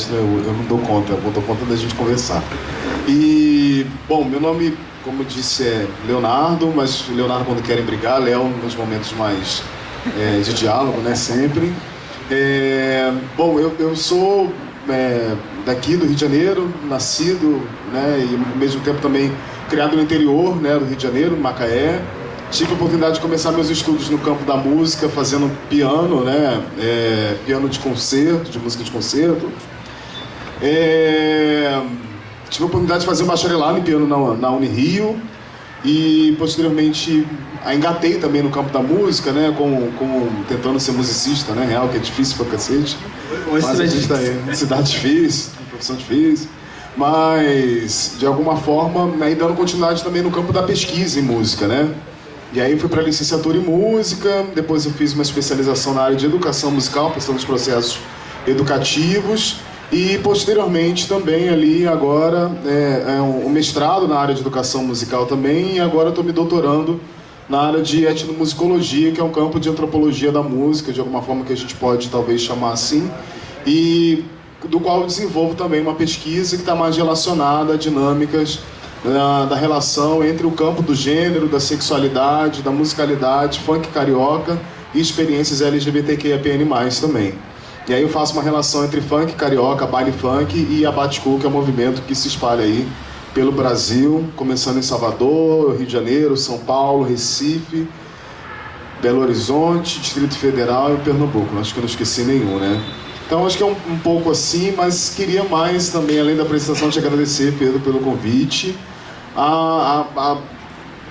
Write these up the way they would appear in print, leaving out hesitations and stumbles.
página eu não dou conta, eu dou conta da gente conversar. E, bom, meu nome, como eu disse, é Leonardo, mas Leonardo quando querem brigar, Léo nos momentos mais de diálogo, né, sempre. Bom, eu sou daqui do Rio de Janeiro, nascido, né, e ao mesmo tempo também criado no interior, né, do Rio de Janeiro, Macaé. Tive a oportunidade de começar meus estudos no campo da música, fazendo piano, né, piano de concerto, de música de concerto. Tive a oportunidade de fazer um bacharelado em piano na Unirio e posteriormente engatei também no campo da música, né, tentando ser musicista, né, real, que é difícil pra cacete. Mas a gente tá aí, cidade difícil, profissão difícil. Mas, de alguma forma, aí dando continuidade também no campo da pesquisa em música, né. E aí fui para licenciatura em música, depois eu fiz uma especialização na área de educação musical, pensando nos processos educativos, e posteriormente também ali agora um mestrado na área de educação musical também, e agora estou me doutorando na área de etnomusicologia, que é um campo de antropologia da música, de alguma forma que a gente pode talvez chamar assim, e do qual eu desenvolvo também uma pesquisa que está mais relacionada a dinâmicas da relação entre o campo do gênero, da sexualidade, da musicalidade, funk carioca e experiências LGBTQIAPN+, também. E aí eu faço uma relação entre funk carioca, baile funk e a Baticu, que é um movimento que se espalha aí pelo Brasil, começando em Salvador, Rio de Janeiro, São Paulo, Recife, Belo Horizonte, Distrito Federal e Pernambuco. Acho que eu não esqueci nenhum, né? Então acho que é um pouco assim, mas queria mais também, além da apresentação, te agradecer, Pedro, pelo convite.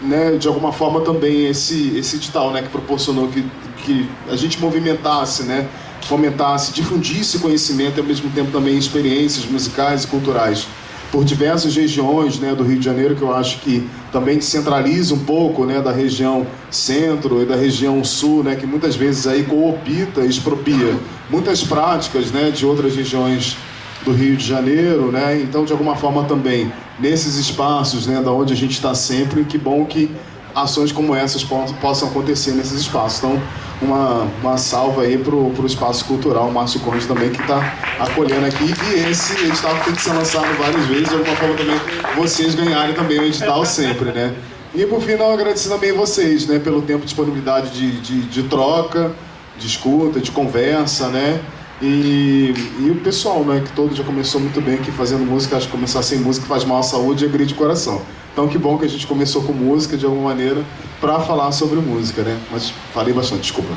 Né, de alguma forma também esse edital, né, que proporcionou que a gente movimentasse, né, fomentasse, difundisse conhecimento e ao mesmo tempo também experiências musicais e culturais por diversas regiões, né, do Rio de Janeiro, que eu acho que também descentraliza um pouco, né, da região centro e da região sul, né, que muitas vezes aí coopta, expropria muitas práticas, né, de outras regiões do Rio de Janeiro, né? Então, de alguma forma também, nesses espaços, né, da onde a gente está sempre, que bom que ações como essas possam acontecer nesses espaços. Então, uma salva aí pro Espaço Cultural, o Márcio Conde também, que está acolhendo aqui. E esse edital tem que ser lançado várias vezes, de alguma forma também vocês ganharem também o edital sempre, né? E por final, agradecer também vocês, né, pelo tempo de disponibilidade de troca, de escuta, de conversa, né? E o pessoal, né, que todo já começou muito bem aqui fazendo música. Acho que começar sem música faz mal à saúde e agride o coração. Então que bom que a gente começou com música de alguma maneira para falar sobre música, né? Mas falei bastante, desculpa.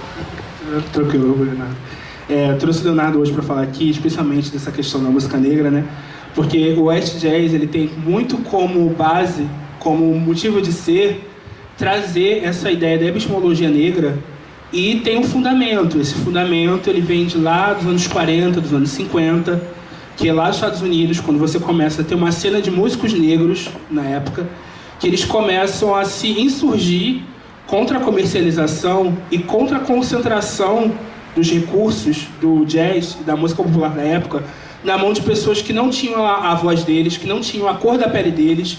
Tranquilo, Leonardo. Trouxe o Leonardo hoje para falar aqui, especialmente dessa questão da música negra, né? Porque o West Jazz, ele tem muito como base, como motivo de ser, trazer essa ideia da epistemologia negra. E tem um fundamento. Esse fundamento ele vem de lá dos anos 40, dos anos 50, que é lá nos Estados Unidos, quando você começa a ter uma cena de músicos negros, na época, que eles começam a se insurgir contra a comercialização e contra a concentração dos recursos do jazz e da música popular da época na mão de pessoas que não tinham a voz deles, que não tinham a cor da pele deles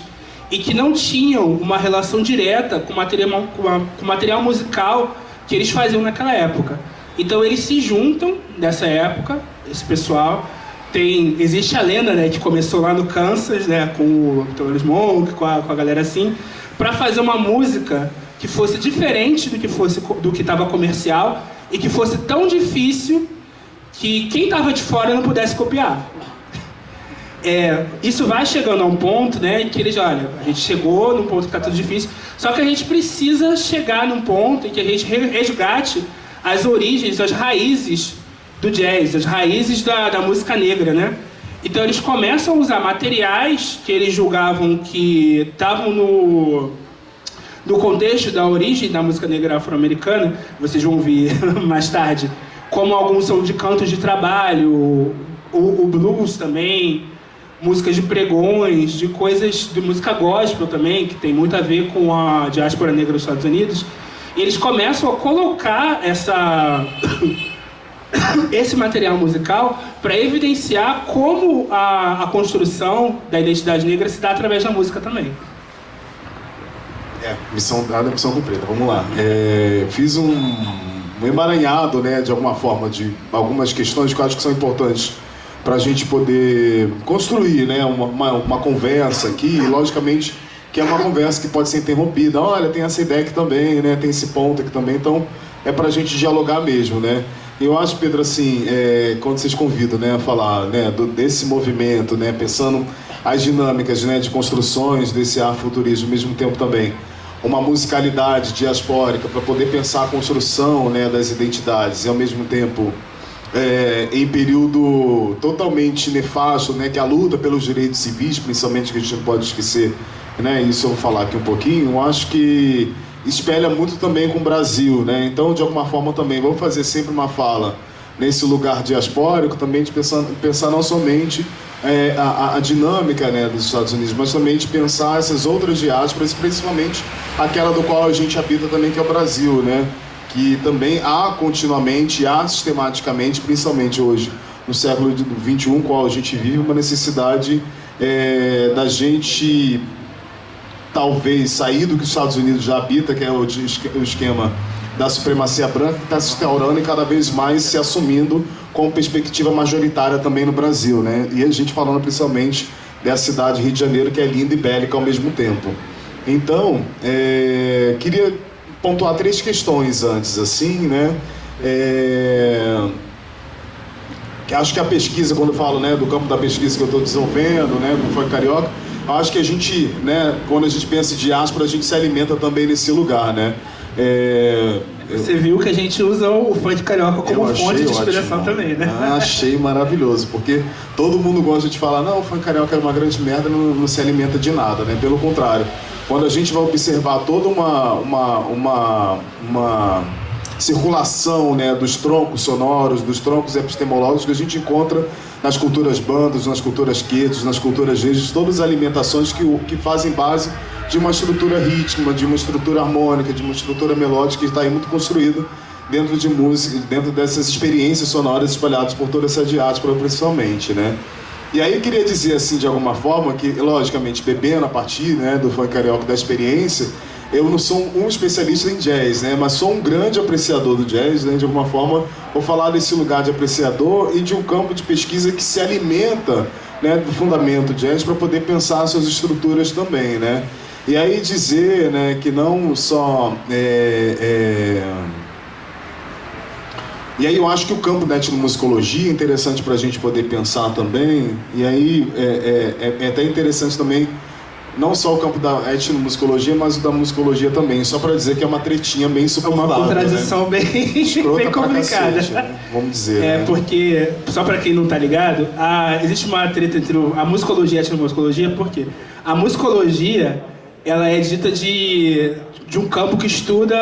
e que não tinham uma relação direta com o material musical que eles faziam naquela época. Então eles se juntam nessa época, esse pessoal. Existe a lenda, né, que começou lá no Kansas, né, com o Thelonious Monk, com a galera assim, para fazer uma música que fosse diferente do que estava comercial e que fosse tão difícil que quem estava de fora não pudesse copiar. Isso vai chegando a um ponto, né, em que eles, olha, a gente chegou num ponto que está tudo difícil, só que a gente precisa chegar num ponto em que a gente resgate as origens, as raízes do jazz, as raízes da música negra, né? Então eles começam a usar materiais que eles julgavam que estavam no contexto da origem da música negra afro-americana, vocês vão ouvir mais tarde, como alguns são de cantos de trabalho, o blues também, músicas de pregões, de coisas de música gospel também, que tem muito a ver com a diáspora negra dos Estados Unidos. E eles começam a colocar esse material musical para evidenciar como a construção da identidade negra se dá através da música também. Missão dada, missão cumprida. Vamos lá. Fiz um emaranhado, né, de alguma forma, de algumas questões que eu acho que são importantes para a gente poder construir, né, uma conversa aqui, e logicamente que é uma conversa que pode ser interrompida. Olha, tem essa ideia aqui também, né, tem esse ponto aqui também, então é para a gente dialogar mesmo, né. Eu acho, Pedro, assim, quando vocês convidam, né, a falar, né, desse movimento, né, pensando as dinâmicas, né, de construções desse afrofuturismo, ao mesmo tempo também uma musicalidade diaspórica para poder pensar a construção, né, das identidades, e ao mesmo tempo em período totalmente nefasto, né, que é a luta pelos direitos civis, principalmente, que a gente não pode esquecer, né, isso eu vou falar aqui um pouquinho, eu acho que espelha muito também com o Brasil, né, então de alguma forma também vou fazer sempre uma fala nesse lugar diaspórico, também de pensar não somente a dinâmica, né, dos Estados Unidos, mas também de pensar essas outras diásporas, principalmente aquela do qual a gente habita também, que é o Brasil, né, que também há continuamente, há sistematicamente, principalmente hoje, no século XXI, qual a gente vive, uma necessidade da gente talvez sair do que os Estados Unidos já habita, que é o esquema da supremacia branca, que está se instaurando e cada vez mais se assumindo com perspectiva majoritária também no Brasil, né? E a gente falando principalmente dessa cidade, Rio de Janeiro, que é linda e bélica ao mesmo tempo. Então, queria pontuar 3 questões antes, assim, né? Que acho que a pesquisa, quando eu falo, né, do campo da pesquisa que eu estou desenvolvendo, né, com o funk carioca, acho que a gente, né, quando a gente pensa em diáspora, a gente se alimenta também nesse lugar, né? Você viu que a gente usa o funk carioca como fonte de inspiração também, né? Achei maravilhoso, porque todo mundo gosta de falar, não, o funk carioca é uma grande merda, não se alimenta de nada, né? Pelo contrário, quando a gente vai observar toda uma circulação, né, dos troncos sonoros, dos troncos epistemológicos que a gente encontra nas culturas bandas, nas culturas quetos, nas culturas regis, todas as alimentações que fazem base de uma estrutura rítmica, de uma estrutura harmônica, de uma estrutura melódica que está aí muito construída dentro de música, dentro dessas experiências sonoras espalhadas por toda essa diáspora principalmente, né? E aí eu queria dizer assim, de alguma forma, que logicamente bebendo a partir, né, do funk carioca, da experiência, eu não sou um especialista em jazz, né, mas sou um grande apreciador do jazz, né, de alguma forma vou falar desse lugar de apreciador e de um campo de pesquisa que se alimenta, né, do fundamento jazz para poder pensar suas estruturas também, né. E aí dizer, né, que não só... E aí eu acho que o campo da etnomusicologia é interessante para a gente poder pensar também, e aí é até interessante também, não só o campo da etnomusicologia, mas o da musicologia também, só para dizer que é uma tretinha bem suportável. É uma contradição, né? bem complicada. Cacete, né? Vamos dizer. Né? Porque, só para quem não está ligado, existe uma treta entre a musicologia e a etnomusicologia, porque a musicologia ela é dita de um campo que estuda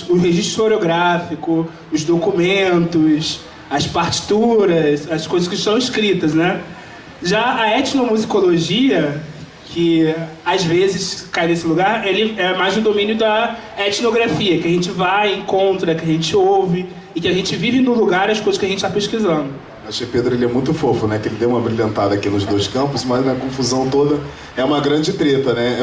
o registro historiográfico, os documentos, as partituras, as coisas que estão escritas, né? Já a etnomusicologia, que às vezes cai nesse lugar, ele é mais no domínio da etnografia, que a gente vai, encontra, que a gente ouve e que a gente vive no lugar as coisas que a gente está pesquisando. Achei Pedro, ele é muito fofo, né? Que ele deu uma brilhantada aqui nos 2 campos, mas na confusão toda é uma grande treta, né?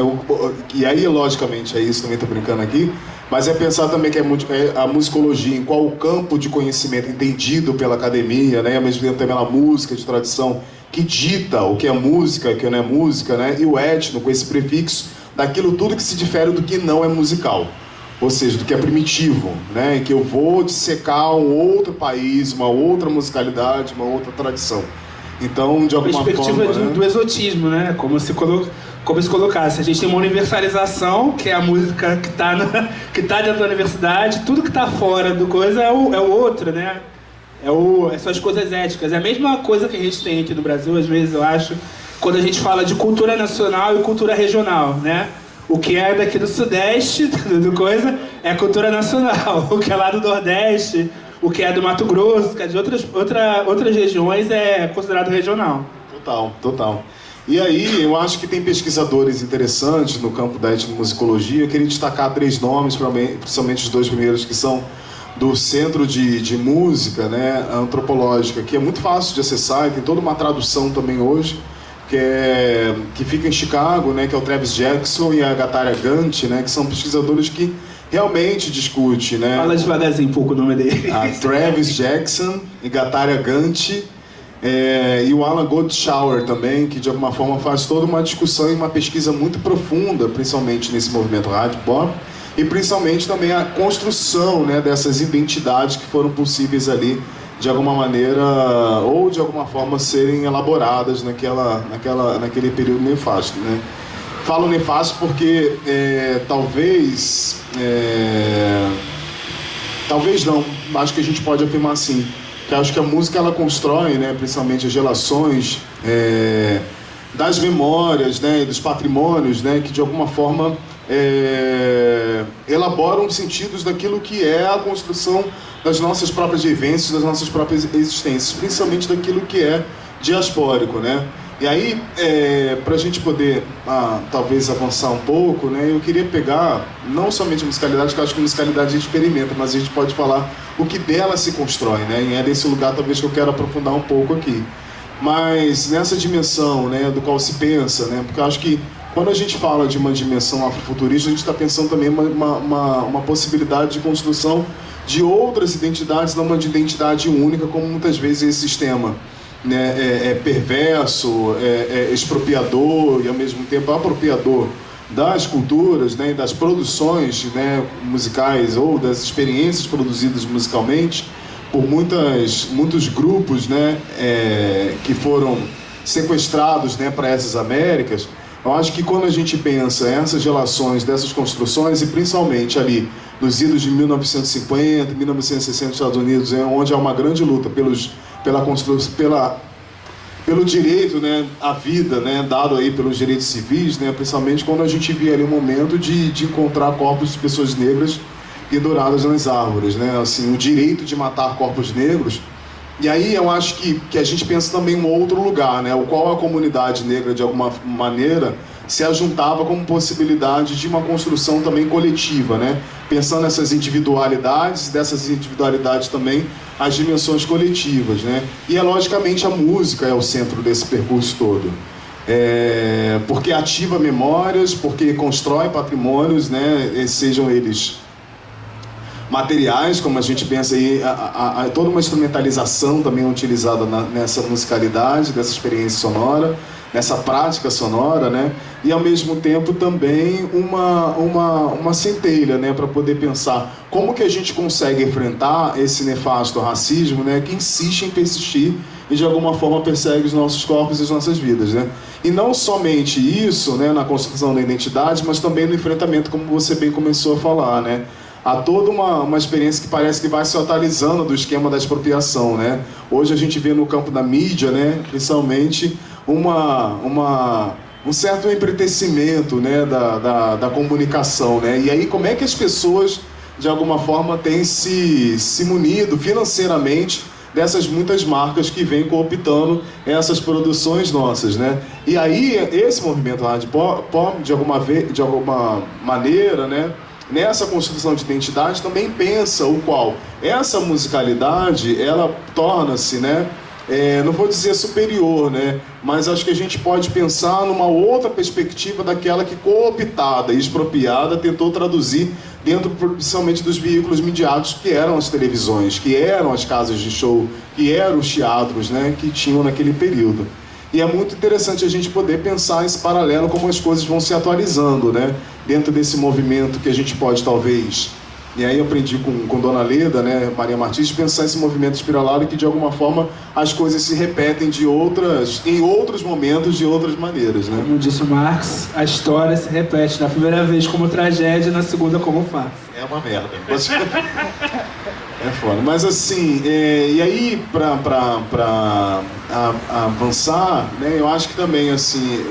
E aí, logicamente, é isso, também tô brincando aqui, mas é pensar também que a musicologia, em qual campo de conhecimento entendido pela academia, né? Ao mesmo tempo também a música de tradição, que dita o que é música, o que não é música, né? E o etno, com esse prefixo, daquilo tudo que se difere do que não é musical. Ou seja, do que é primitivo, né? Em que eu vou dissecar um outro país, uma outra musicalidade, uma outra tradição. Então, de alguma forma... Perspectiva do exotismo, né? Como se colocasse. A gente tem uma universalização, que é a música que está dentro da universidade, tudo que está fora do coisa é o outro, né? São as coisas éticas. É a mesma coisa que a gente tem aqui no Brasil, às vezes, eu acho, quando a gente fala de cultura nacional e cultura regional, né? O que é daqui do Sudeste, do coisa, é cultura nacional. O que é lá do Nordeste, o que é do Mato Grosso, que é de outras regiões, é considerado regional. Total. E aí, eu acho que tem pesquisadores interessantes no campo da etnomusicologia. Eu queria destacar 3 nomes, principalmente os 2 primeiros, que são do Centro de Música, né, antropológica, que é muito fácil de acessar e tem toda uma tradução também hoje, que fica em Chicago, né, que é o Travis Jackson e a Gataria Gant, né, que são pesquisadores que realmente discutem, né? Fala devagarzinho um pouco o nome dele. A Travis Jackson e Gataria Gant, E o Alan Goldschauer também, que de alguma forma faz toda uma discussão e uma pesquisa muito profunda, principalmente nesse movimento hardcore, e principalmente também a construção, né, dessas identidades que foram possíveis ali, de alguma maneira, ou de alguma forma serem elaboradas naquele período nefasto, né? Falo nefasto porque talvez não, acho que a gente pode afirmar assim, que acho que a música ela constrói, né, principalmente as relações das memórias, né, dos patrimônios, né, que de alguma forma elaboram sentidos daquilo que é a construção das nossas próprias vivências, das nossas próprias existências, principalmente daquilo que é diaspórico, né? E aí, para a gente poder, talvez, avançar um pouco, né, eu queria pegar, não somente a musicalidade, que eu acho que a musicalidade a gente experimenta, mas a gente pode falar o que dela se constrói, né? E é nesse lugar, talvez, que eu quero aprofundar um pouco aqui. Mas nessa dimensão, né, do qual se pensa, né, porque eu acho que quando a gente fala de uma dimensão afrofuturista, a gente está pensando também uma possibilidade de construção de outras identidades, não uma de identidade única, como muitas vezes esse sistema, né, perverso, expropriador e ao mesmo tempo apropriador das culturas, né, e das produções, né, musicais ou das experiências produzidas musicalmente por muitos grupos, né, que foram sequestrados, né, para essas Américas. Eu acho que quando a gente pensa essas relações dessas construções, e principalmente ali nos idos de 1950, 1960 nos Estados Unidos, onde há uma grande luta pelo direito, né, à vida, né, dado aí pelos direitos civis, né, principalmente quando a gente vê ali o momento de encontrar corpos de pessoas negras penduradas nas árvores, né, assim, o direito de matar corpos negros. E aí eu acho que a gente pensa também em um outro lugar, né, o qual a comunidade negra, de alguma maneira, se ajuntava como possibilidade de uma construção também coletiva, né, pensando nessas individualidades, dessas individualidades também as dimensões coletivas, né, e logicamente a música é o centro desse percurso todo. Porque ativa memórias, porque constrói patrimônios, né, sejam eles materiais, como a gente pensa aí, toda uma instrumentalização também é utilizada nessa musicalidade, dessa experiência sonora, nessa prática sonora, né? E ao mesmo tempo também uma centelha, né, para poder pensar como que a gente consegue enfrentar esse nefasto racismo, né, que insiste em persistir e de alguma forma persegue os nossos corpos e as nossas vidas, né? E não somente isso, né, na construção da identidade, mas também no enfrentamento, como você bem começou a falar, né? Há toda uma experiência que parece que vai se atualizando do esquema da expropriação, né? Hoje a gente vê no campo da mídia, né, principalmente, um certo empretecimento, né, da comunicação, né? E aí como é que as pessoas, de alguma forma, têm se munido financeiramente dessas muitas marcas que vêm cooptando essas produções nossas, né? E aí esse movimento hardcore, de alguma maneira, né, nessa construção de identidade também pensa o qual essa musicalidade ela torna-se, né, não vou dizer superior, né, mas acho que a gente pode pensar numa outra perspectiva daquela que cooptada e expropriada tentou traduzir dentro principalmente dos veículos midiáticos que eram as televisões, que eram as casas de show, que eram os teatros, né, que tinham naquele período. E é muito interessante a gente poder pensar esse paralelo, como as coisas vão se atualizando, né? Dentro desse movimento que a gente pode, talvez... E aí eu aprendi com Dona Leda, né, Maria Martins, pensar esse movimento espiralado e que, de alguma forma, as coisas se repetem em outros momentos, de outras maneiras, né? Como disse o Marx, a história se repete na primeira vez como tragédia, na segunda como farsa. É uma merda. É foda. Mas assim, e aí para avançar, né, eu acho que também assim,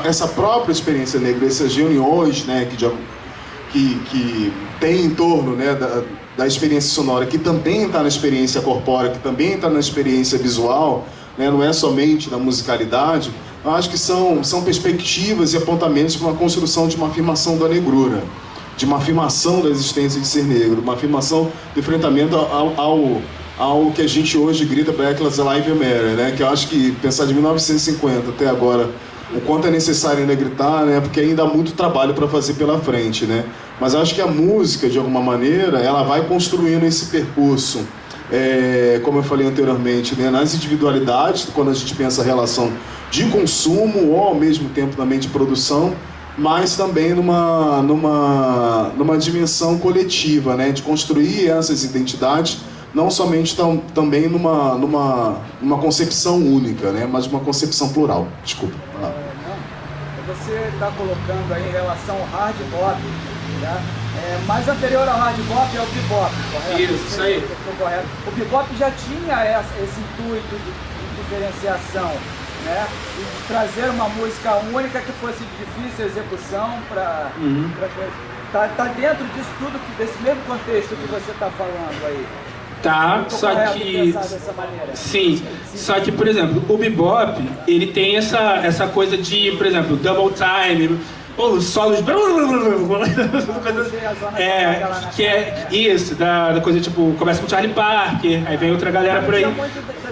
essa própria experiência negra, essas reuniões, né, que tem em torno, né, da experiência sonora, que também está na experiência corpórea, que também está na experiência visual, né, não é somente na musicalidade, eu acho que são perspectivas e apontamentos para uma construção de uma afirmação da negrura, de uma afirmação da existência de ser negro, uma afirmação de enfrentamento ao que a gente hoje grita Black Lives Matter, né? Que eu acho que pensar de 1950 até agora, o quanto é necessário ainda gritar, né? Porque ainda há muito trabalho para fazer pela frente, né? Mas eu acho que a música, de alguma maneira, ela vai construindo esse percurso como eu falei anteriormente, né, nas individualidades, quando a gente pensa a relação de consumo ou ao mesmo tempo também de produção, mas também numa dimensão coletiva, né, de construir essas identidades, não somente também numa concepção única, né, mas uma concepção plural. Desculpa. Você está colocando aí em relação ao hard bop, né? Mais anterior ao hard bop é o bebop, correto? Isso aí. Correto. O bebop já tinha esse intuito de diferenciação, né? E de trazer uma música única que fosse de difícil execução para... Tá dentro disso tudo, desse mesmo contexto que você está falando aí. Tá, só que... Sim, só que, por exemplo, o bebop, ele tem essa coisa de, por exemplo, double time, ou solos... que é isso, da coisa tipo, começa com Charlie Parker, aí vem outra galera por aí.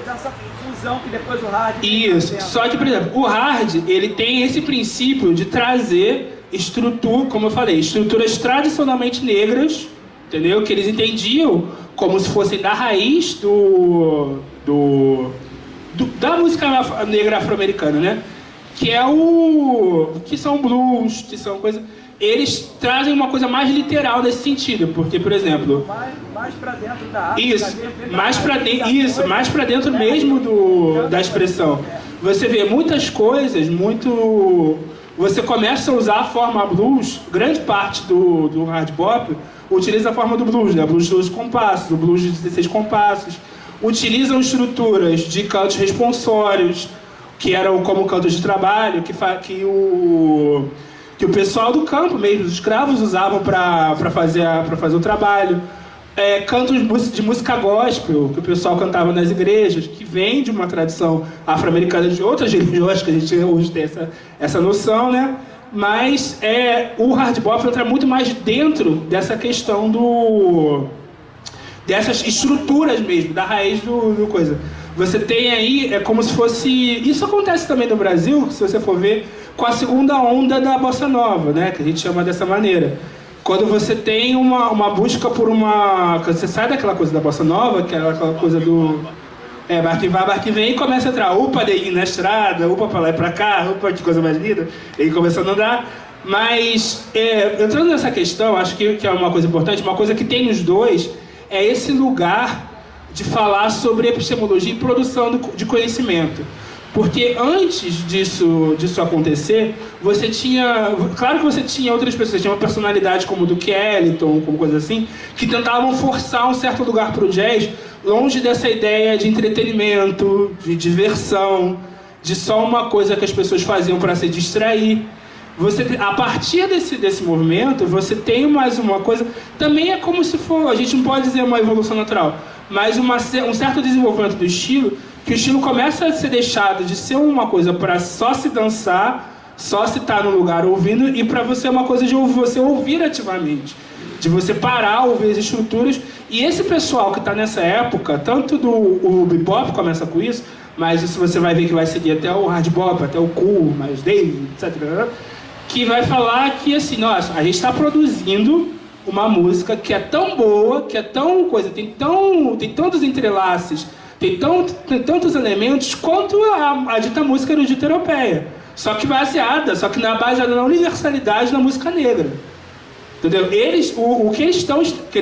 Dessa fusão que depois o hard... Isso, só que, por exemplo, o hard, ele tem esse princípio de trazer estrutura, como eu falei, estruturas tradicionalmente negras, entendeu? Que eles entendiam como se fossem da raiz da música negra afro-americana, né? Que são blues, que são coisas... Eles trazem uma coisa mais literal nesse sentido, porque, por exemplo... Mais pra dentro da arte... Mais pra dentro mesmo da expressão. Você vê muitas coisas, Você começa a usar a forma blues, grande parte do hard bop utiliza a forma do blues, né? Blues de 12 compassos, o blues de 16 compassos. Utilizam estruturas de cantos responsórios, que eram como cantos de trabalho, que o pessoal do campo mesmo, os escravos, usavam para fazer o trabalho. Cantos de música gospel, que o pessoal cantava nas igrejas, que vem de uma tradição afro-americana de outras religiões, que a gente hoje tem essa noção, né? Mas o hard bop entra muito mais dentro dessa questão dessas estruturas mesmo, da raiz do coisa. Você tem aí, como se fosse... Isso acontece também no Brasil, se você for ver, com a segunda onda da bossa nova, né? Que a gente chama dessa maneira. Quando você tem uma busca por uma... Quando você sai daquela coisa da bossa nova, que é aquela coisa do... barquinho vai, barquinho vem, e começa a entrar, upa, neguinho na estrada, upa pra lá e pra cá, upa, que coisa mais linda, e começando a andar. Mas, entrando nessa questão, acho que é uma coisa importante, uma coisa que tem nos dois, é esse lugar de falar sobre epistemologia e produção de conhecimento. Porque antes disso acontecer, você tinha... Claro que você tinha outras pessoas, tinha uma personalidade como o Duke Ellington, como coisa assim, que tentavam forçar um certo lugar para o jazz, longe dessa ideia de entretenimento, de diversão, de só uma coisa que as pessoas faziam para se distrair. A partir desse movimento, você tem mais uma coisa... Também é como se for... A gente não pode dizer uma evolução natural, mas um certo desenvolvimento do estilo, que o estilo começa a ser deixado de ser uma coisa para só se dançar, só se estar no lugar ouvindo, e para você é uma coisa de você ouvir ativamente, de você parar, ouvir as estruturas. E esse pessoal que está nessa época, tanto o bebop começa com isso, mas isso você vai ver que vai seguir até o hard bop, até o cool, mais Dave, etc., que vai falar que assim, nossa, a gente está produzindo uma música que é tão boa, que é tão coisa, tem tantos entrelaces, tem tantos elementos quanto a dita música erudita europeia, só que baseada na universalidade da música negra, entendeu? O que eles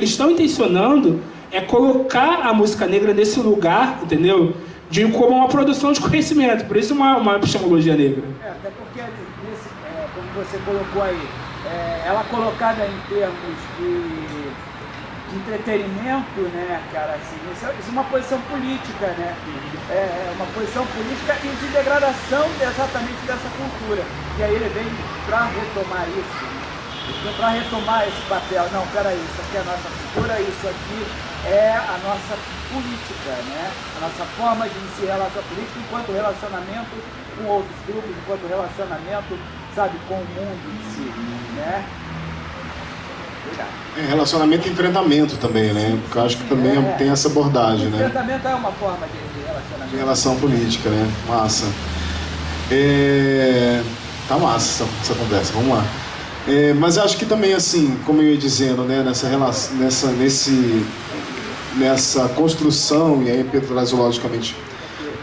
estão intencionando é colocar a música negra nesse lugar, entendeu? Como uma produção de conhecimento, por isso uma epistemologia negra. Até porque, como você colocou aí, ela colocada em termos de entretenimento, né, cara, assim, isso é uma posição política, né? É uma posição política e de degradação exatamente dessa cultura. E aí ele vem para retomar isso, para retomar esse papel. Não, peraí, isso aqui é a nossa cultura, isso aqui é a nossa política, né? A nossa forma de se relacionar política enquanto relacionamento com outros grupos, enquanto relacionamento, sabe, com o mundo em si, né? Relacionamento e enfrentamento também, né? Porque eu acho que também tem essa abordagem, né? Enfrentamento é uma forma de relacionamento. De relação política, né? Massa. Tá massa essa conversa, vamos lá. Mas eu acho que também, assim, como eu ia dizendo, né? nessa construção, e aí Pedro traz logicamente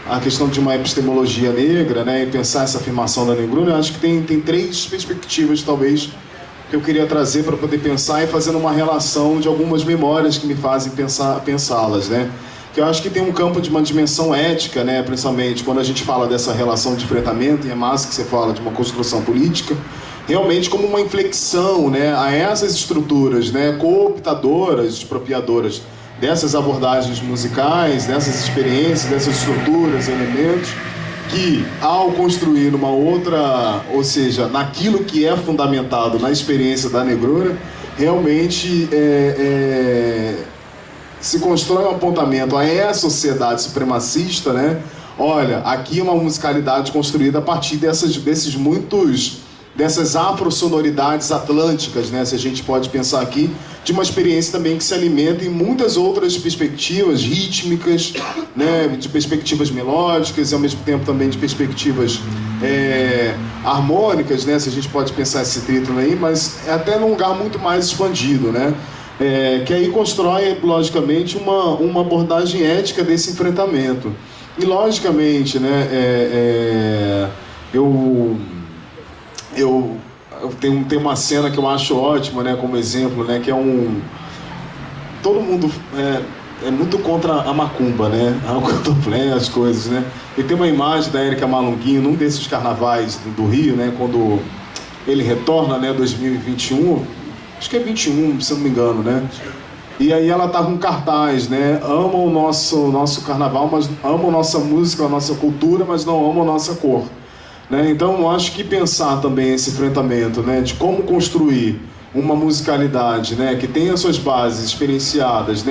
a questão de uma epistemologia negra, né, e pensar essa afirmação da negrura, eu acho que tem 3 perspectivas, talvez, que eu queria trazer para poder pensar e fazendo uma relação de algumas memórias que me fazem pensá-las, né? Que eu acho que tem um campo de uma dimensão ética, né, principalmente quando a gente fala dessa relação de enfrentamento, e é massa que você fala de uma construção política, realmente como uma inflexão, né, a essas estruturas, né, cooptadoras, expropriadoras dessas abordagens musicais, dessas experiências, dessas estruturas, elementos, que ao construir uma outra, ou seja, naquilo que é fundamentado na experiência da negrura, realmente se constrói um apontamento a essa sociedade supremacista, né? Olha, aqui é uma musicalidade construída a partir dessas afro-sonoridades atlânticas, né? Se a gente pode pensar aqui, de uma experiência também que se alimenta em muitas outras perspectivas rítmicas, né? De perspectivas melódicas e ao mesmo tempo também de perspectivas harmônicas, né? Se a gente pode pensar esse título aí, mas é até num lugar muito mais expandido, né? Que aí constrói, logicamente, uma abordagem ética desse enfrentamento. E, logicamente, né, eu tenho uma cena que eu acho ótima, né, como exemplo, né, que é todo mundo é muito contra a macumba, né, o candomblé, as coisas, né. E tem uma imagem da Érica Malunguinho, num desses carnavais do Rio, né, quando ele retorna, né, 2021... Acho que é 21, se não me engano, né? E aí ela tá com cartaz, né? Amam o nosso carnaval, mas amam nossa música, a nossa cultura, mas não amam a nossa cor. Né? Então eu acho que pensar também esse enfrentamento, né? De como construir uma musicalidade, né? Que tenha suas bases experienciadas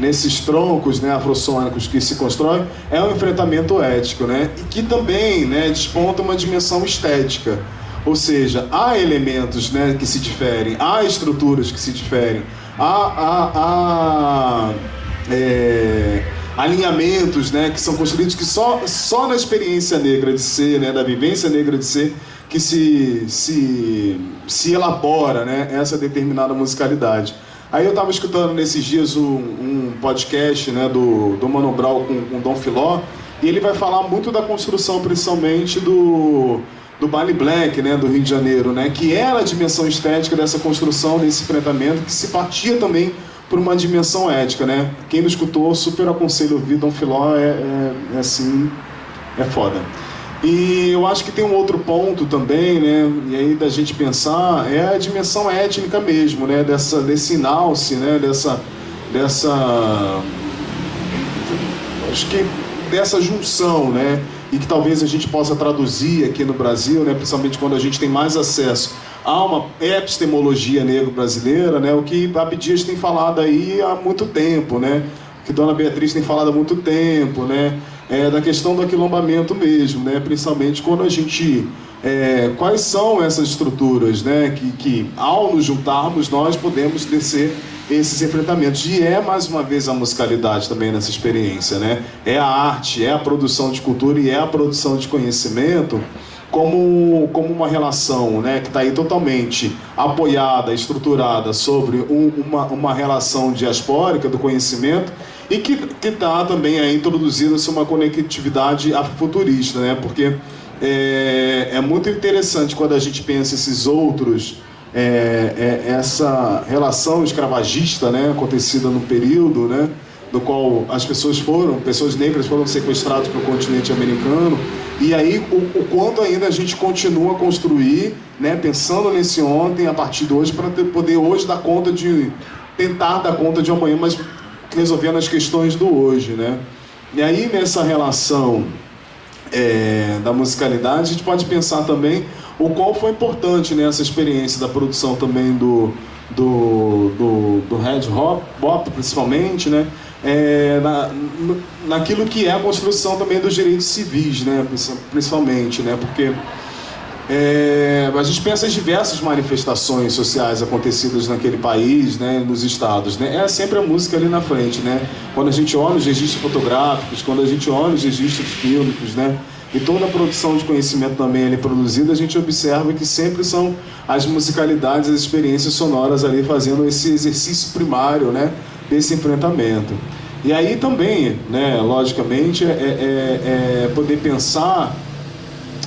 nesses troncos, né? Afrossônicos que se constrói, é um enfrentamento ético, né? E que também, né? Desponta uma dimensão estética. Ou seja, há elementos, né, que se diferem, há estruturas que se diferem, há alinhamentos, né, que são construídos que só na experiência negra de ser, né, da vivência negra de ser, que se elabora, né, essa determinada musicalidade. Aí eu estava escutando nesses dias um podcast, né, do Mano Brown com Dom Filó, e ele vai falar muito da construção, principalmente do Baile Black, né, do Rio de Janeiro, né, que era a dimensão estética dessa construção, desse enfrentamento, que se partia também por uma dimensão ética, né. Quem não escutou, super aconselho ouvir Dom Filó, assim, é foda. E eu acho que tem um outro ponto também, né, e aí da gente pensar, é a dimensão étnica mesmo, né, desse inalce, né, acho que dessa junção, né, e que talvez a gente possa traduzir aqui no Brasil, né, principalmente quando a gente tem mais acesso a uma epistemologia negro-brasileira, né, o que Abdias tem falado aí há muito tempo, né, o que Dona Beatriz tem falado há muito tempo, né, da questão do aquilombamento mesmo, né, principalmente quando a gente... quais são essas estruturas, né, que ao nos juntarmos nós podemos descer esses enfrentamentos. E mais uma vez a musicalidade também nessa experiência, né? É a arte, é a produção de cultura e é a produção de conhecimento como uma relação, né, que está aí totalmente apoiada, estruturada sobre uma relação diaspórica do conhecimento e que está também aí introduzida-se uma conectividade afrofuturista, né? Porque é muito interessante quando a gente pensa esses outros... essa relação escravagista, né, acontecida no período, né, do qual as pessoas negras foram sequestradas para o continente americano, e aí o quanto ainda a gente continua a construir, né, pensando nesse ontem, a partir de hoje, para poder hoje tentar dar conta de amanhã, mas resolvendo as questões do hoje, né. E aí nessa relação da musicalidade, a gente pode pensar também o qual foi importante nessa experiência da produção também do Red Bop, principalmente, né? Naquilo que é a construção também dos direitos civis, né? Principalmente, né? Porque a gente pensa em diversas manifestações sociais acontecidas naquele país, né? Nos estados, né? É sempre a música ali na frente, né? Quando a gente olha os registros fotográficos, quando a gente olha os registros fílmicos, né? E toda a produção de conhecimento também ali produzida, a gente observa que sempre são as musicalidades, as experiências sonoras ali fazendo esse exercício primário, né, desse enfrentamento. E aí também, né, logicamente, poder pensar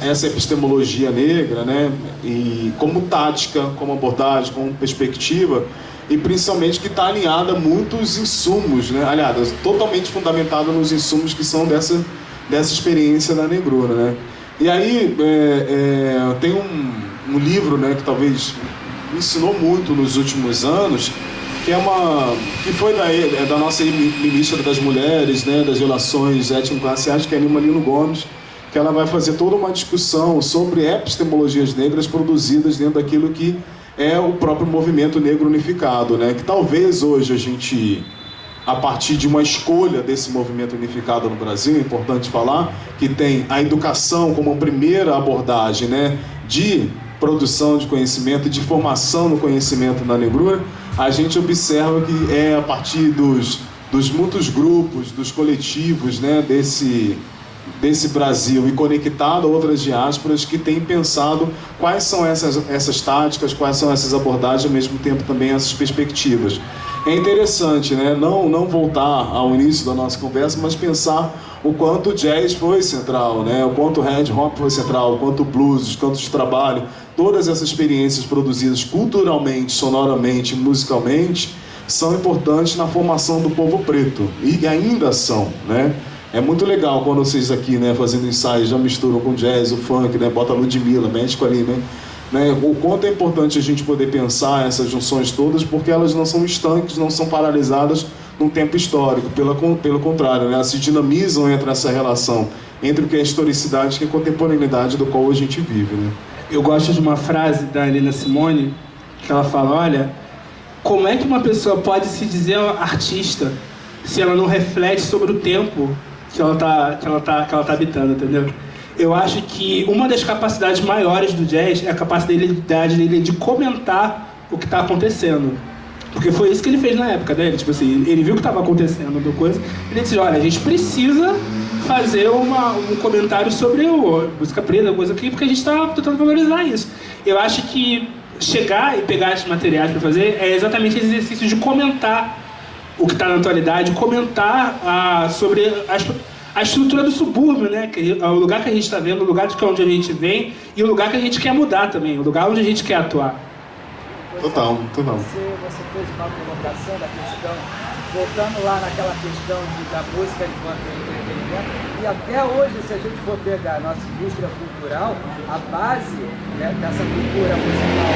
essa epistemologia negra, né, e como tática, como abordagem, como perspectiva, e principalmente que está alinhada a muitos insumos, né, aliás, totalmente fundamentada nos insumos que são dessa experiência da negrura, né. E aí tem um livro, né, que talvez me ensinou muito nos últimos anos, que foi da nossa ministra das Mulheres, né, das Relações Étnico-Raciais, que é a Nilma Lino Gomes, que ela vai fazer toda uma discussão sobre epistemologias negras produzidas dentro daquilo que é o próprio movimento negro unificado, né? Que talvez hoje a gente, a partir de uma escolha desse movimento unificado no Brasil, é importante falar, que tem a educação como primeira abordagem, né, de produção de conhecimento e de formação no conhecimento da negrura, a gente observa que é a partir dos muitos grupos, dos coletivos, né, desse Brasil e conectado a outras diásporas que têm pensado quais são essas táticas, quais são essas abordagens, ao mesmo tempo também essas perspectivas. É interessante, né, não voltar ao início da nossa conversa, mas pensar o quanto o jazz foi central, né, o quanto o red hop foi central, o quanto o blues, os cantos de trabalho, todas essas experiências produzidas culturalmente, sonoramente, musicalmente, são importantes na formação do povo preto, e ainda são, né? É muito legal quando vocês aqui, né, fazendo ensaios, já misturam com jazz, o funk, né, bota a Ludmilla, mexe com ali, né? O quanto é importante a gente poder pensar essas junções todas, porque elas não são estanques, não são paralisadas num tempo histórico, pelo contrário, né, elas se dinamizam entre essa relação, entre o que é historicidade e a contemporaneidade do qual a gente vive, né? Eu gosto de uma frase da Nina Simone, que ela fala, olha, como é que uma pessoa pode se dizer artista se ela não reflete sobre o tempo que ela tá habitando, entendeu? Eu acho que uma das capacidades maiores do jazz é a capacidade dele de comentar o que está acontecendo. Porque foi isso que ele fez na época dele, tipo assim, ele viu o que estava acontecendo, ele disse, olha, a gente precisa fazer um comentário sobre música preta, coisa aqui, porque a gente está tentando valorizar isso. Eu acho que chegar e pegar esses materiais para fazer é exatamente esse exercício de comentar o que está na atualidade, comentar sobre a estrutura do subúrbio, né? Que é o lugar que a gente está vendo, o lugar de onde a gente vem e o lugar que a gente quer mudar também, o lugar onde a gente quer atuar. Total. Você fez uma colocação da questão, voltando lá naquela questão da música enquanto entretenimento, e até hoje, se a gente for pegar a nossa indústria cultural, a base, né, dessa cultura musical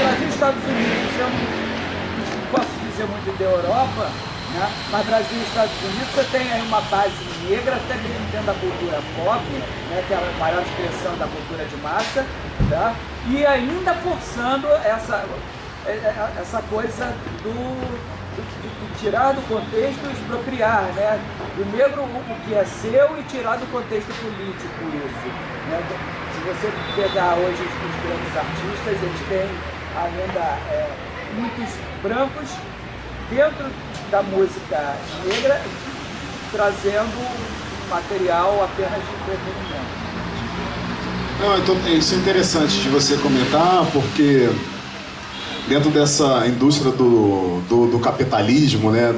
Brasil e Estados Unidos, eu não posso dizer muito da Europa, né? Mas Brasil e Estados Unidos você tem aí uma base negra, até mesmo dentro da cultura pop, né? Que é a maior expressão da cultura de massa, tá? E ainda forçando essa coisa de tirar do contexto e expropriar, né? Primeiro o que é seu e tirar do contexto político isso, né? Se você pegar hoje os grandes artistas, eles têm ainda muitos brancos dentro da música negra, trazendo material apenas de entretenimento. Não, então, isso é interessante de você comentar, porque dentro dessa indústria do capitalismo, né,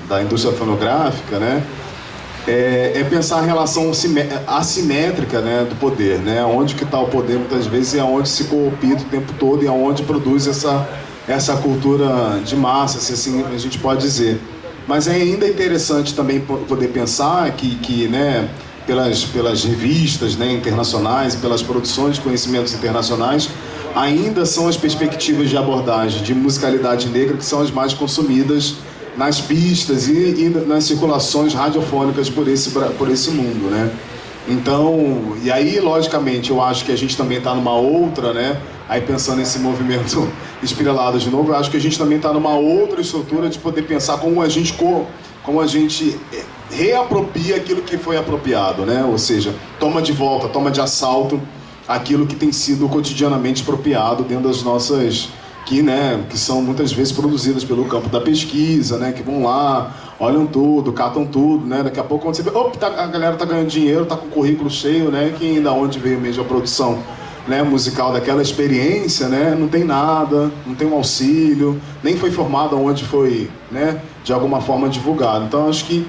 da indústria fonográfica, né, é pensar a relação assimétrica, né, do poder, né, onde que está o poder muitas vezes é onde se coopta o tempo todo e é onde produz essa cultura de massa, se assim a gente pode dizer. Mas é ainda interessante também poder pensar que né, pelas revistas, né, internacionais, pelas produções de conhecimentos internacionais, ainda são as perspectivas de abordagem de musicalidade negra que são as mais consumidas nas pistas e nas circulações radiofônicas por esse mundo, né? Então, e aí, logicamente, eu acho que a gente também está numa outra, né? Aí pensando nesse movimento espiralado de novo, eu acho que a gente também está numa outra estrutura de poder pensar como a gente reapropria aquilo que foi apropriado, né? Ou seja, toma de volta, toma de assalto aquilo que tem sido cotidianamente apropriado dentro das nossas... que são muitas vezes produzidas pelo campo da pesquisa, né, que vão lá, olham tudo, catam tudo, né, daqui a pouco quando você vê, a galera tá ganhando dinheiro, tá com o currículo cheio, né, que ainda onde veio mesmo a produção né, musical daquela experiência, né, não tem nada, não tem um auxílio, nem foi formado onde foi, né, de alguma forma divulgado. Então acho que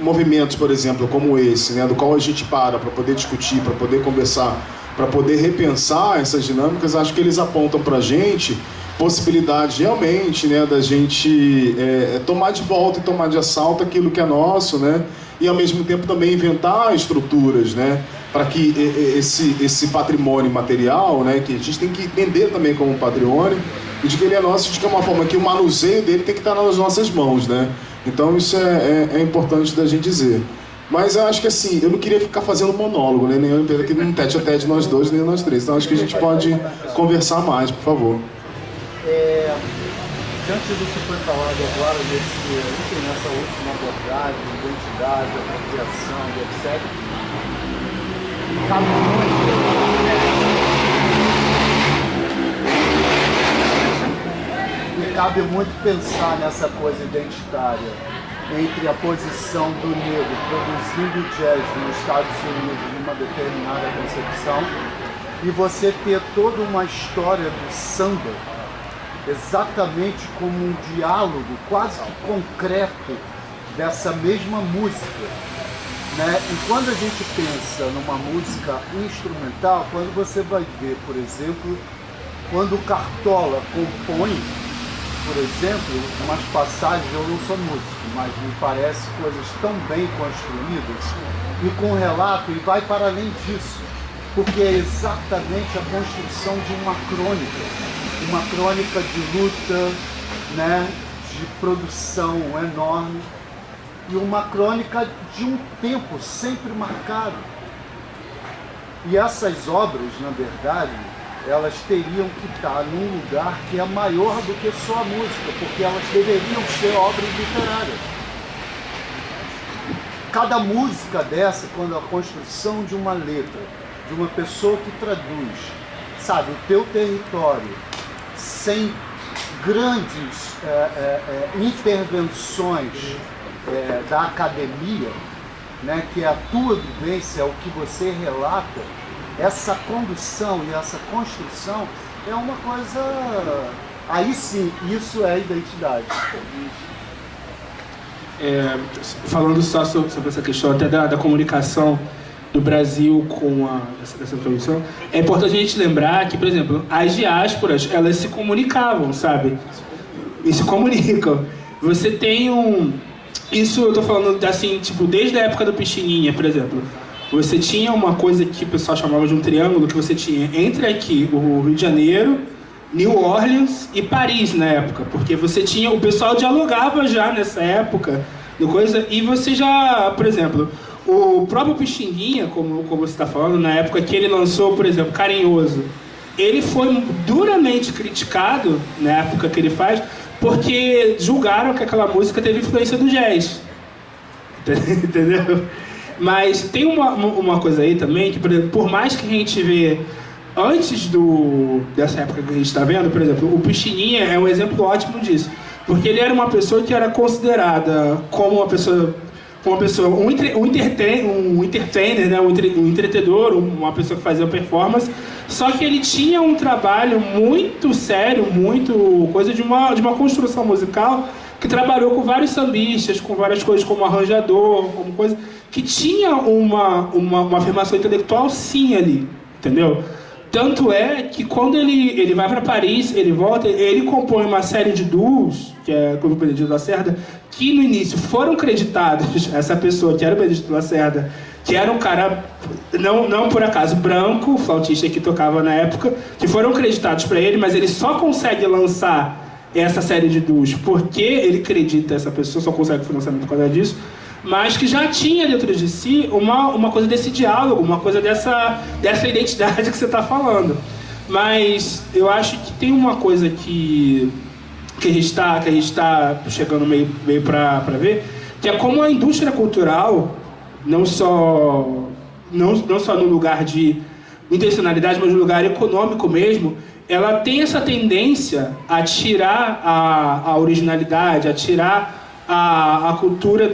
movimentos, por exemplo, como esse, né, do qual a gente para poder discutir, para poder conversar, para poder repensar essas dinâmicas, acho que eles apontam para a gente possibilidade realmente, né, da gente tomar de volta e tomar de assalto aquilo que é nosso, né, e ao mesmo tempo também inventar estruturas, né, para que esse patrimônio material, né, que a gente tem que entender também como patrimônio, e de que ele é nosso, de que é uma forma que o manuseio dele tem que estar nas nossas mãos, né. Então isso é importante da gente dizer. Mas eu acho que assim, eu não queria ficar fazendo monólogo, né, nem eu aqui num tete a tete nós dois, nem nós três. Então acho que a gente pode conversar mais, por favor. Diante do que foi falado agora, nessa última abordagem, identidade, apropriação, etc., cabe muito pensar nessa coisa identitária entre a posição do negro produzindo jazz nos Estados Unidos numa determinada concepção e você ter toda uma história do samba exatamente como um diálogo quase que concreto dessa mesma música, né? E quando a gente pensa numa música instrumental, quando você vai ver, por exemplo, quando o Cartola compõe, por exemplo, umas passagens, eu não sou músico, mas me parece coisas tão bem construídas e com relato, e vai para além disso, porque é exatamente a construção de uma crônica de luta, né, de produção enorme e uma crônica de um tempo sempre marcado. E essas obras, na verdade, elas teriam que estar num lugar que é maior do que só a música, porque elas deveriam ser obras literárias. Cada música dessa, quando a construção de uma letra, de uma pessoa que traduz, sabe, o teu território, sem grandes intervenções da academia, né, que é a tua vivência, é o que você relata, essa condução e essa construção é uma coisa... Aí sim, isso é identidade. Falando só sobre essa questão até da comunicação do Brasil com essa produção, é importante a gente lembrar que, por exemplo, as diásporas, elas se comunicavam, sabe? E se comunicam. Você tem isso eu tô falando assim, tipo, desde a época do Pichininha, por exemplo. Você tinha uma coisa que o pessoal chamava de um triângulo, que você tinha entre aqui o Rio de Janeiro, New Orleans e Paris na época, porque você tinha, o pessoal dialogava já nessa época, e você já, por exemplo, o próprio Pixinguinha, como você está falando, na época que ele lançou, por exemplo, Carinhoso, ele foi duramente criticado, na época que ele faz, porque julgaram que aquela música teve influência do jazz. Entendeu? Mas tem uma coisa aí também, que por mais que a gente vê antes dessa época que a gente está vendo, por exemplo, o Pichininha é um exemplo ótimo disso. Porque ele era uma pessoa que era considerada como uma pessoa um entertainer, né? um entretedor, uma pessoa que fazia performance, só que ele tinha um trabalho muito sério, muito coisa de uma construção musical, que trabalhou com vários sambistas, com várias coisas como arranjador, como coisa, que tinha uma afirmação intelectual sim ali, entendeu? Tanto é que quando ele vai para Paris, ele volta, ele compõe uma série de duos, que é o Benedito Lacerda, que no início foram creditados, essa pessoa que era o Benedito Lacerda, que era um cara, não por acaso, branco, flautista que tocava na época, que foram creditados para ele, mas ele só consegue lançar essa série de duos porque ele acredita essa pessoa, só consegue financiamento por causa disso, mas que já tinha dentro de si uma coisa desse diálogo, uma coisa dessa identidade que você está falando. Mas eu acho que tem uma coisa que a gente está chegando meio para ver, que é como a indústria cultural, não só no lugar de intencionalidade, mas no lugar econômico mesmo, ela tem essa tendência a tirar a originalidade, a tirar a cultura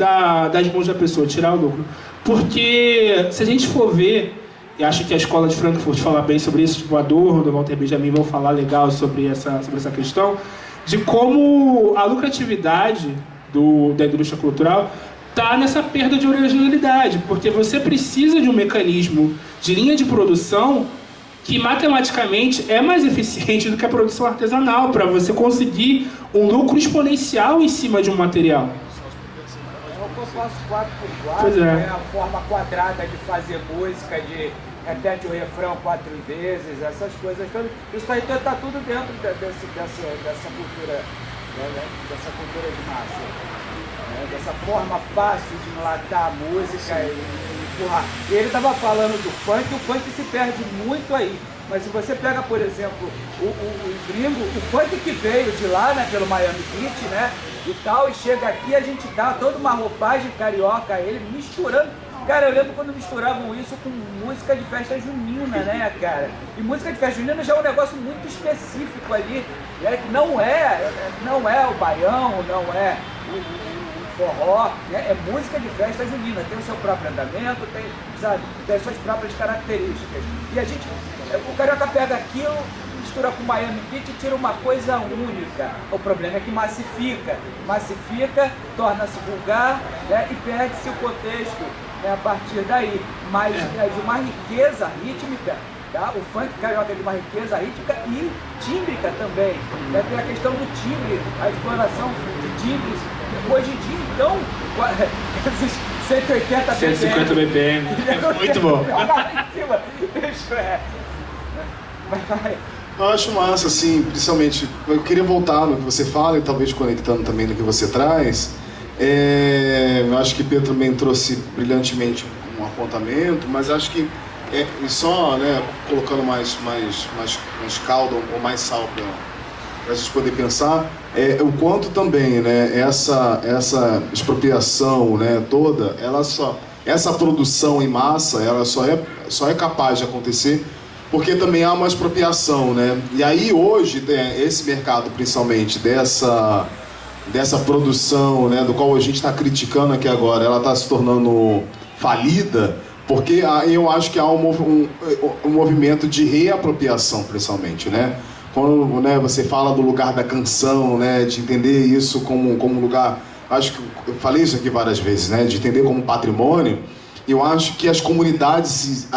das mãos da pessoa, tirar o lucro. Porque, se a gente for ver, e acho que a escola de Frankfurt fala bem sobre isso, tipo, o Adorno, o Walter Benjamin vão falar legal sobre essa questão, de como a lucratividade da indústria cultural está nessa perda de originalidade, porque você precisa de um mecanismo de linha de produção que matematicamente é mais eficiente do que a produção artesanal, para você conseguir um lucro exponencial em cima de um material. É o compasso 4x4, Pois é. né? A forma quadrada de fazer música, de repete o refrão 4 vezes, essas coisas todas. Isso aí está tudo dentro dessa cultura, né? Dessa cultura de massa. Né? Dessa forma fácil de enlatar a música e empurrar. E ele estava falando do funk, o funk se perde muito aí. Mas se você pega, por exemplo, o gringo, o funk que veio de lá, né, pelo Miami Beach, né, e tal, e chega aqui, a gente dá toda uma roupagem carioca a ele, misturando. Cara, eu lembro quando misturavam isso com música de festa junina, né, cara? E música de festa junina já é um negócio muito específico ali, né, que não é o baião, não é o forró, né? É música de festa junina, tem o seu próprio andamento, tem as suas próprias características. E o carioca pega aquilo, mistura com o Miami Beach e tira uma coisa única. O problema é que massifica, torna-se vulgar, né? E perde-se o contexto, né? A partir daí. Mas é de uma riqueza rítmica, tá? O funk carioca é de uma riqueza rítmica e tímbrica também, né? Tem a questão do timbre, a exploração de timbres. Hoje em dia, então, esses 150 BPM. Muito bom. Eu acho massa, assim, principalmente, eu queria voltar no que você fala e talvez conectando também no que você traz. Eu acho que Pedro também trouxe brilhantemente um apontamento, mas acho que só, né, colocando mais caldo ou mais sal para a gente poder pensar, o quanto também, né, essa expropriação, né, toda, essa produção em massa, ela só é capaz de acontecer porque também há uma expropriação, né? E aí hoje esse mercado, principalmente dessa produção, né, do qual a gente está criticando aqui agora, ela está se tornando falida, porque eu acho que há um movimento de reapropriação, principalmente, né? Quando, né, você fala do lugar da canção, né, de entender isso como um lugar, acho que eu falei isso aqui várias vezes, né, de entender como patrimônio. Eu acho que as comunidades,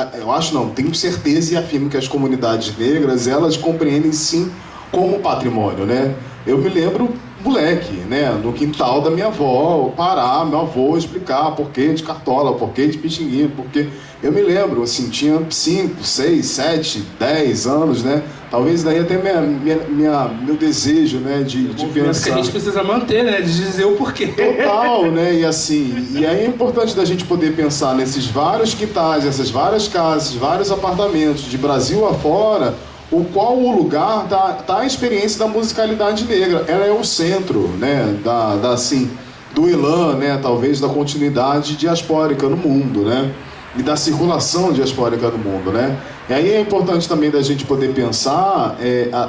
tenho certeza e afirmo que as comunidades negras, elas compreendem sim como patrimônio, né? Eu me lembro, moleque, né, no quintal da minha avó, parar, meu avô explicar porquê de cartola, porquê de pixinguinha, porque eu me lembro, assim, tinha 5, 6, 7, 10 anos, né? Talvez daí até meu desejo, né, de pensar. Que a gente precisa manter, né, de dizer o porquê. Total, né, e assim, e aí é importante da gente poder pensar nesses vários quintais, essas várias casas, vários apartamentos, de Brasil afora, qual o lugar tá a experiência da musicalidade negra. Ela é o centro, né, do elan, né, talvez da continuidade diaspórica no mundo, né, e da circulação diaspórica no mundo, né. E aí é importante também da gente poder pensar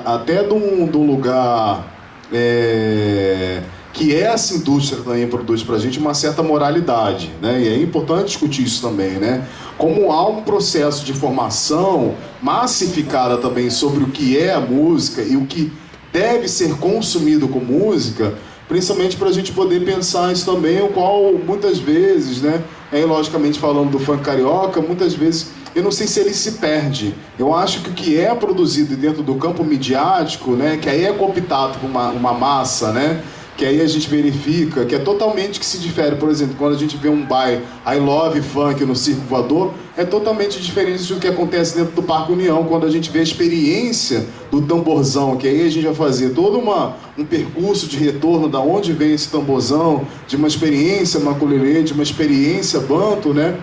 até de um lugar que essa indústria também produz pra gente uma certa moralidade, né, e é importante discutir isso também, né. Como há um processo de formação massificada também sobre o que é a música e o que deve ser consumido com música, principalmente para a gente poder pensar isso também, o qual muitas vezes, né, logicamente falando do funk carioca, muitas vezes eu não sei se ele se perde. Eu acho que o que é produzido dentro do campo midiático, né, que aí é cooptado por uma massa, né, que aí a gente verifica que é totalmente que se difere. Por exemplo, quando a gente vê um baile I Love Funk no Circo Voador, é totalmente diferente do que acontece dentro do Parque União, quando a gente vê a experiência do tamborzão, que aí a gente vai fazer todo um percurso de retorno da onde vem esse tamborzão, de uma experiência maculelê, de uma experiência banto, né?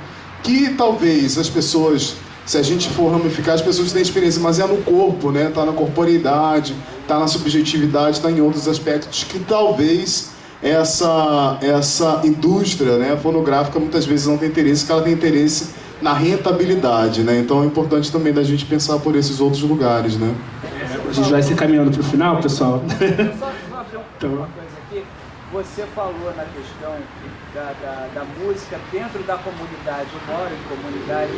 Que talvez as pessoas, se a gente for ramificar, as pessoas têm experiência, mas é no corpo, né? Tá na corporeidade, tá na subjetividade, tá em outros aspectos que talvez essa indústria, né, fonográfica muitas vezes não tem interesse, que ela tem interesse na rentabilidade, né? Então é importante também da gente pensar por esses outros lugares, né? A gente vai se caminhando para o final, pessoal. Só abrir uma coisa aqui. você falou na questão da música dentro da comunidade. Eu moro em comunidade,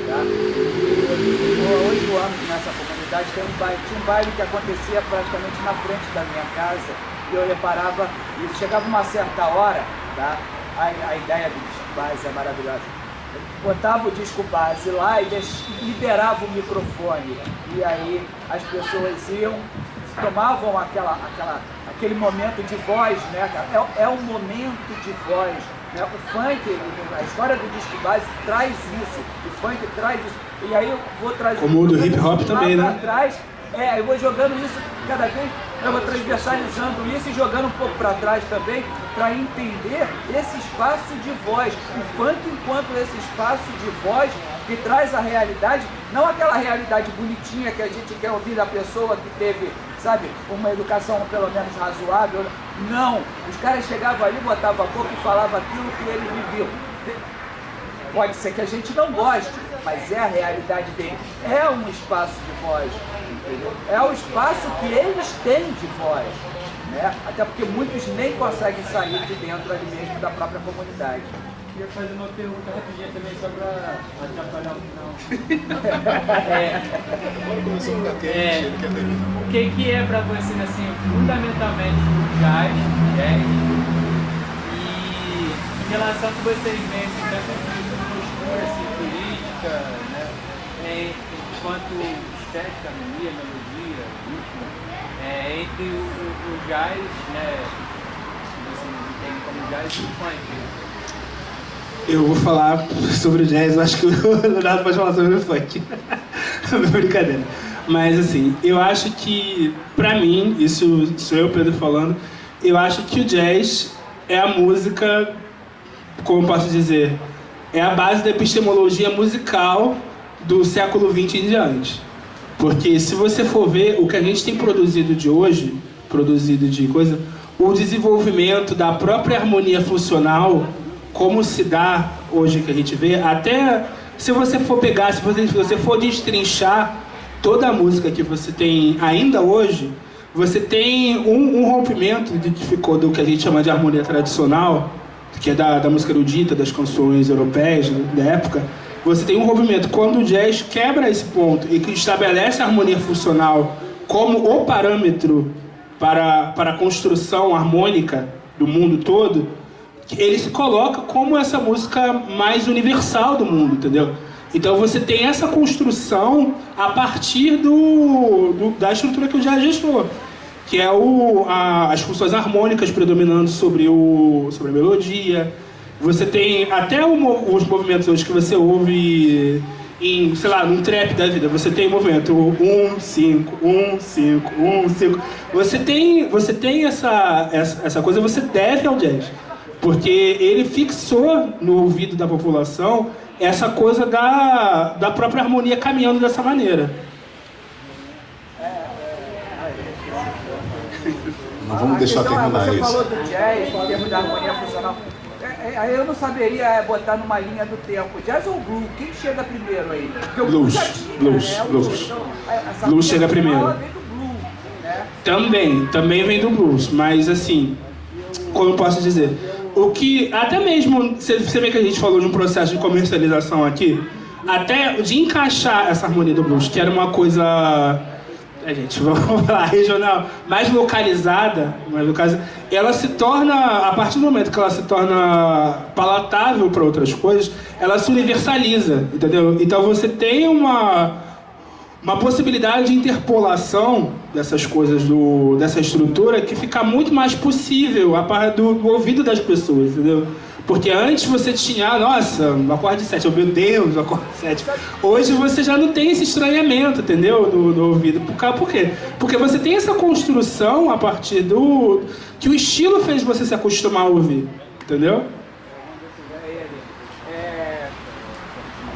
tá? E há 8 anos nessa comunidade tinha um baile que acontecia praticamente na frente da minha casa, e eu reparava, e chegava uma certa hora, tá? A ideia do disco base é maravilhosa. Eu botava o disco base lá e liberava o microfone, e aí as pessoas iam, tomavam aquele momento de voz, né, cara? É um momento de voz, né? O funk, a história do disco base traz isso, o funk traz isso, e aí eu vou trazer... Como o do hip hop também, né? Trás, eu vou jogando isso cada vez, eu vou transversalizando isso e jogando um pouco para trás também, para entender esse espaço de voz, o funk enquanto esse espaço de voz que traz a realidade, não aquela realidade bonitinha que a gente quer ouvir da pessoa que teve, sabe, uma educação pelo menos razoável. Não, os caras chegavam ali, botavam a boca e falavam aquilo que eles viviam. Pode ser que a gente não goste, mas é a realidade dele. É um espaço de voz, entendeu? É o espaço que eles têm de voz, né? Até porque muitos nem conseguem sair de dentro ali mesmo da própria comunidade. Eu queria fazer uma pergunta rapidinha também, só para atrapalhar o final. Agora começou a ficar quente, ele quer terminar. O que é para você, assim, fundamentalmente o jazz, e em relação ao que vocês veem, assim, tanto de postura assim, política, né, enquanto estética, harmonia, melodia, ritmo, entre o jazz, né, que vocês entendem como jazz e o funk. Eu vou falar sobre o jazz, eu acho que o Leonardo pode falar sobre o funk. Brincadeira. Mas assim, eu acho que, pra mim, isso sou eu, Pedro, falando, eu acho que o jazz é a música, como eu posso dizer, é a base da epistemologia musical do século XX em diante. Porque se você for ver o que a gente tem produzido de hoje, o desenvolvimento da própria harmonia funcional, como se dá hoje que a gente vê, até se você for pegar, se você for destrinchar toda a música que você tem ainda hoje, você tem um rompimento do que ficou do que a gente chama de harmonia tradicional, que é da música erudita, das canções europeias da época. Você tem um rompimento quando o jazz quebra esse ponto e que estabelece a harmonia funcional como o parâmetro para a construção harmônica do mundo todo. Ele se coloca como essa música mais universal do mundo, entendeu? Então você tem essa construção a partir da estrutura que o jazz gestou, que é as funções harmônicas predominando sobre a melodia. Você tem até os movimentos hoje que você ouve em, sei lá, num trap da vida. Você tem o movimento 1, 5, 1, 5, 1, 5. Você tem essa coisa, você deve ao jazz. Porque ele fixou no ouvido da população essa coisa da própria harmonia caminhando dessa maneira. Não vamos deixar terminar você isso. Falou do jazz, em termos da harmonia funcional. Aí eu não saberia botar numa linha do tempo. Jazz ou blues? Quem chega primeiro aí? Porque o Blues, já tinha, blues, né? blues. Então, essa Blues chega harmonia primeiro. vem do blues, né? Também vem do blues, mas assim, como eu posso dizer, o que, até mesmo, você vê que a gente falou de um processo de comercialização aqui, até de encaixar essa harmonia do blues, que era uma coisa, vamos falar, regional, mais localizada, ela se torna, a partir do momento que ela se torna palatável para outras coisas, ela se universaliza, entendeu? Então você tem uma possibilidade de interpolação dessas coisas, dessa estrutura, que fica muito mais possível a parte do ouvido das pessoas, entendeu? Porque antes você tinha, nossa, um acorde 7, meu Deus, um acorde 7. Hoje você já não tem esse estranhamento, entendeu? Do ouvido. Por quê? Porque você tem essa construção a partir que o estilo fez você se acostumar a ouvir, entendeu?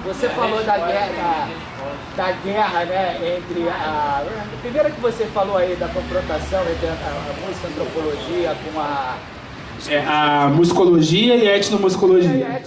Você falou da guerra, né, entre a primeira que você falou aí da confrontação entre a música antropologia com a musicologia e a etnomusicologia.